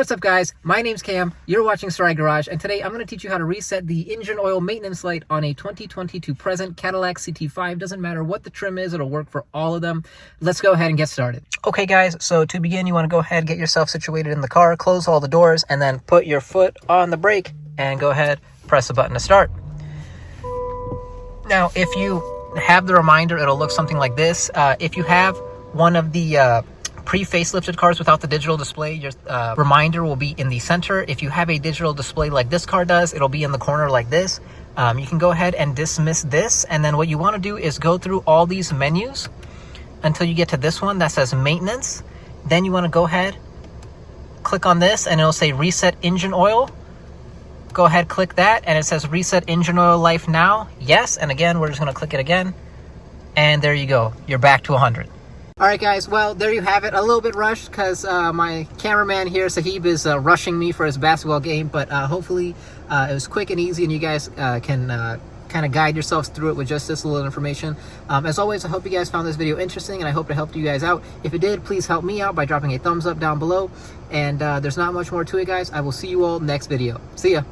What's up guys, my name's Cam, you're watching Sarai Garage, and today I'm going to teach you how to reset the engine oil maintenance light on a 2022 present Cadillac CT5. Doesn't matter what the trim is, it'll work for all of them. Let's go ahead and get started. Okay guys, so to begin you want to go ahead, get yourself situated in the car, close all the doors, and then put your foot on the brake and go ahead, press the button to start. Now if you have the reminder, it'll look something like this. If you have one of the pre-facelifted cars without the digital display, your reminder will be in the center. If you have a digital display like this car does, it'll be in the corner like this. You can go ahead and dismiss this, and then what you want to do is go through all these menus until you get to this one that says maintenance. Then you want to go ahead, click on this, and it'll say reset engine oil. Go ahead, click that, and it says reset engine oil life now. Yes, and again, we're just going to click it again, and there you go. You're back to 100. Alright guys, well there you have it. A little bit rushed because my cameraman here, Sahib, is rushing me for his basketball game, but hopefully it was quick and easy and you guys can kind of guide yourselves through it with just this little information. As always, I hope you guys found this video interesting and I hope it helped you guys out. If it did, please help me out by dropping a thumbs up down below, and there's not much more to it guys. I will see you all next video. See ya!